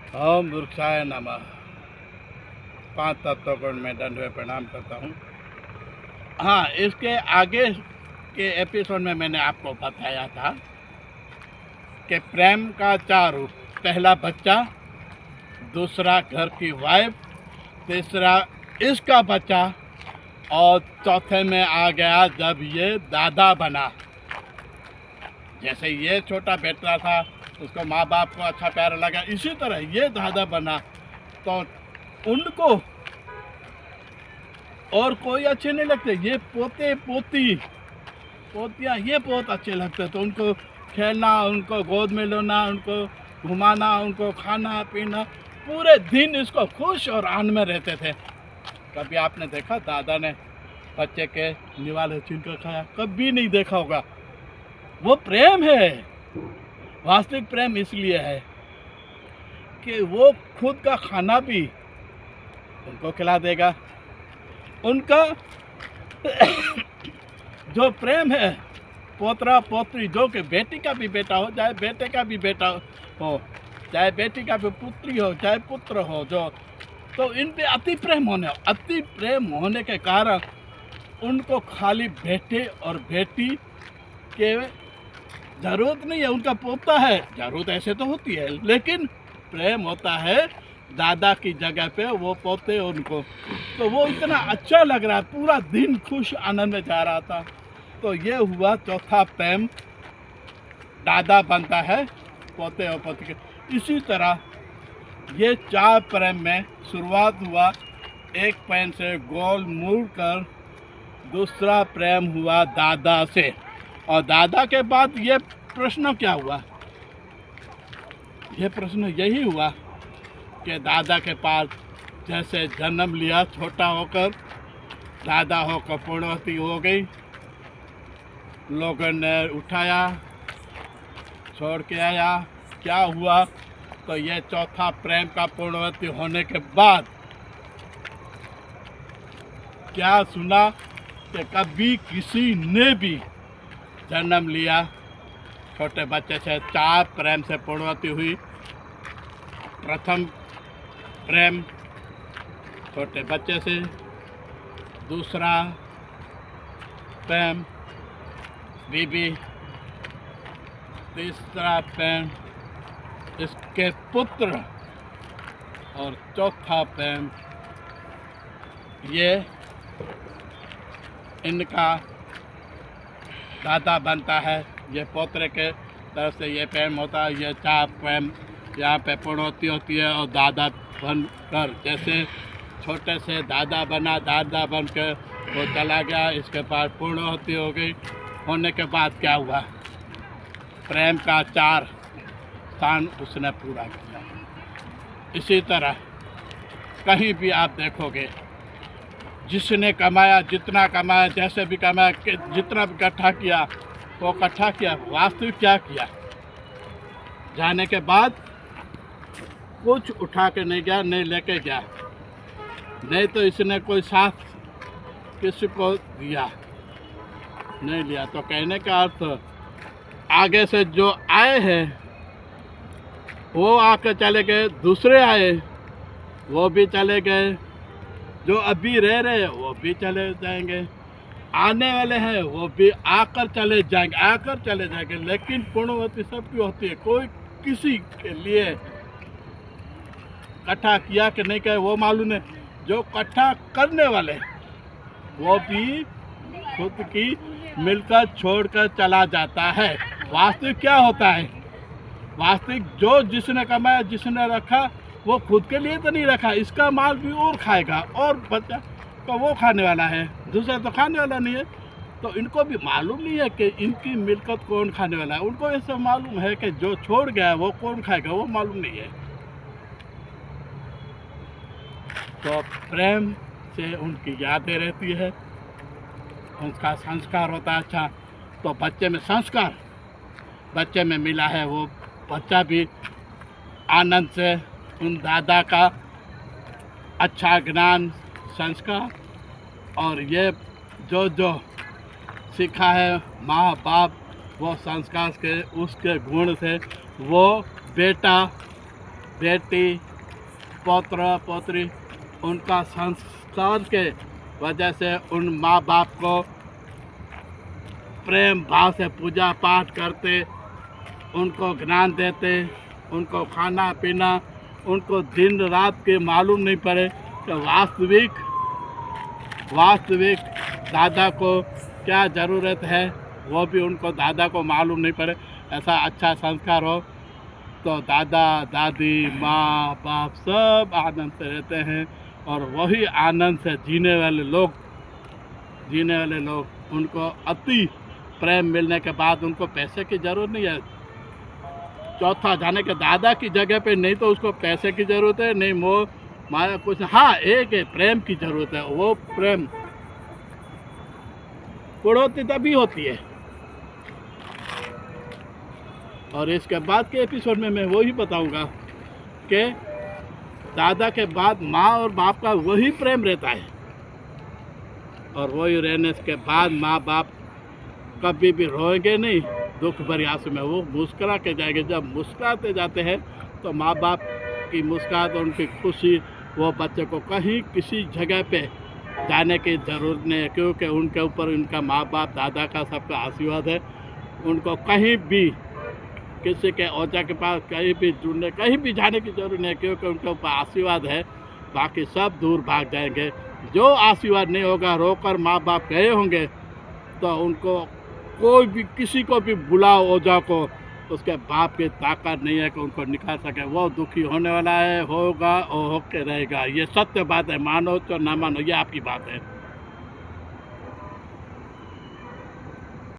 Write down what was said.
ओम वृक्षाय नमः। पांच तत्वों को मैं दंडवत प्रणाम करता हूँ। हाँ, इसके आगे के एपिसोड में मैंने आपको बताया था कि प्रेम का चार रूप। पहला बच्चा, दूसरा घर की वाइफ, तीसरा इसका बच्चा, और चौथे में आ गया जब ये दादा बना। जैसे ये छोटा बेटा था, उसको माँ बाप को अच्छा प्यारा लगा, इसी तरह ये दादा बना तो उनको और कोई अच्छे नहीं लगते। ये पोते पोतियाँ ये बहुत अच्छे लगते। तो उनको खेलना, उनको गोद में लेना, उनको घुमाना, उनको खाना पीना, पूरे दिन इसको खुश और आनंद में रहते थे। कभी आपने देखा दादा ने बच्चे के निवाले छीनकर खाया? कभी नहीं देखा होगा। वो प्रेम है। वास्तविक प्रेम इसलिए है कि वो खुद का खाना भी उनको खिला देगा। उनका जो प्रेम है, पोतरा पोतरी, जो कि बेटी का भी बेटा हो, चाहे बेटे का भी बेटा हो, चाहे बेटी का भी पुत्री हो, चाहे पुत्र हो, जो तो इन पे अति प्रेम होने के कारण उनको खाली बेटे और बेटी के जरूरत नहीं है। उनका पोता है, जरूरत ऐसे तो होती है, लेकिन प्रेम होता है दादा की जगह पे वो पोते उनको। तो वो इतना अच्छा लग रहा है, पूरा दिन खुश आनंद में जा रहा था। तो ये हुआ चौथा प्रेम, दादा बनता है पोते और पोते के। इसी तरह ये चार प्रेम में शुरुआत हुआ एक पैन से गोल मुड़ कर, दूसरा प्रेम हुआ दादा से, और दादा के बाद ये प्रश्न क्या हुआ? ये प्रश्न यही हुआ कि दादा के पास जैसे जन्म लिया छोटा होकर, दादा होकर पूर्णवती हो गई, लोगों ने उठाया, छोड़ के आया। क्या हुआ? तो ये चौथा प्रेम का पूर्णवती होने के बाद क्या सुना कि कभी किसी ने भी जन्म लिया छोटे बच्चे से, चार प्रेम से पूर्णवती हुई। प्रथम प्रेम छोटे बच्चे से, दूसरा प्रेम बीबी, तीसरा प्रेम इसके पुत्र, और चौथा प्रेम ये इनका दादा बनता है। ये पोतरे के तरफ से ये प्रेम होता है। ये चार प्रेम यहाँ पे पूर्णवती होती है, और दादा बनकर, जैसे छोटे से दादा बना, दादा बनकर वो चला गया, इसके बाद पूर्णवती हो गई। होने के बाद क्या हुआ? प्रेम का चार स्थान उसने पूरा किया। इसी तरह कहीं भी आप देखोगे, जिसने कमाया, जितना कमाया, जैसे भी कमाया, जितना भी इकट्ठा किया, वो इकट्ठा किया, वास्तविक क्या किया? जाने के बाद कुछ उठा के नहीं गया, नहीं लेके गया, नहीं तो इसने कोई साथ किसी को दिया नहीं लिया। तो कहने का अर्थ, आगे से जो आए हैं वो आकर चले गए, दूसरे आए वो भी चले गए, जो अभी रह रहे हैं वो भी चले जाएंगे, आने वाले हैं वो भी आकर चले जाएंगे। लेकिन पूर्णवती सबकी होती है। कोई किसी के लिए इकट्ठा किया कि नहीं किया वो मालूम नहीं। जो इकट्ठा करने वाले वो भी खुद की मिलकर छोड़कर चला जाता है। वास्तविक क्या होता है? वास्तविक जो जिसने कमाया, जिसने रखा, वो खुद के लिए तो नहीं रखा, इसका माल भी और खाएगा, और बच्चा तो वो खाने वाला है, दूसरा तो खाने वाला नहीं है। तो इनको भी मालूम नहीं है कि इनकी मिलकत कौन खाने वाला है। उनको ऐसा मालूम है कि जो छोड़ गया वो कौन खाएगा, वो मालूम नहीं है। तो प्रेम से उनकी यादें रहती है, उनका संस्कार होता है। अच्छा, तो बच्चे में संस्कार बच्चे में मिला है, वो बच्चा भी आनंद से उन दादा का अच्छा ज्ञान, संस्कार, और ये जो सीखा है माँ बाप, वो संस्कार के उसके गुण से वो बेटा बेटी पौत्र पौत्री उनका संस्कार के वजह से उन माँ बाप को प्रेम भाव से पूजा पाठ करते, उनको ज्ञान देते, उनको खाना पीना, उनको दिन रात के मालूम नहीं पड़े कि वास्तविक दादा को क्या ज़रूरत है, वो भी उनको दादा को मालूम नहीं पड़े। ऐसा अच्छा संस्कार हो तो दादा दादी माँ बाप सब आनंद से रहते हैं, और वही आनंद से जीने वाले लोग उनको अति प्रेम मिलने के बाद उनको पैसे की ज़रूरत नहीं है। चौथा जाने के दादा की जगह पे नहीं तो उसको पैसे की ज़रूरत है, नहीं मोह माया कुछ, हाँ एक है प्रेम की ज़रूरत है। वो प्रेम बढ़ोतरी तभी होती है। और इसके बाद के एपिसोड में मैं वही बताऊंगा कि दादा के बाद माँ और बाप का वही प्रेम रहता है, और वही रहने के बाद माँ बाप कभी भी रोएंगे नहीं, दुख भरी आंसू में वो मुस्कुरा के जाएंगे। जब मुस्कुराते जाते हैं तो माँ बाप की मुस्कुराहट और उनकी खुशी वो बच्चे को कहीं किसी जगह पे जाने की ज़रूरत नहीं है, क्योंकि उनके ऊपर उनका माँ बाप दादा का सबका आशीर्वाद है। उनको कहीं भी किसी के औजा के पास कहीं भी ढूंढने कहीं भी जाने की ज़रूरत नहीं है, क्योंकि उनके ऊपर आशीर्वाद है। बाकी सब दूर भाग जाएंगे। जो आशीर्वाद नहीं होगा, रोकर माँ बाप गए होंगे, तो उनको कोई भी किसी को भी बुलाओ ओझा को, उसके बाप की ताकत नहीं है कि उनको निकाल सके। वो दुखी होने वाला है, होगा और होके रहेगा। ये सत्य बात है, मानो तो ना मानो, ये आपकी बात है।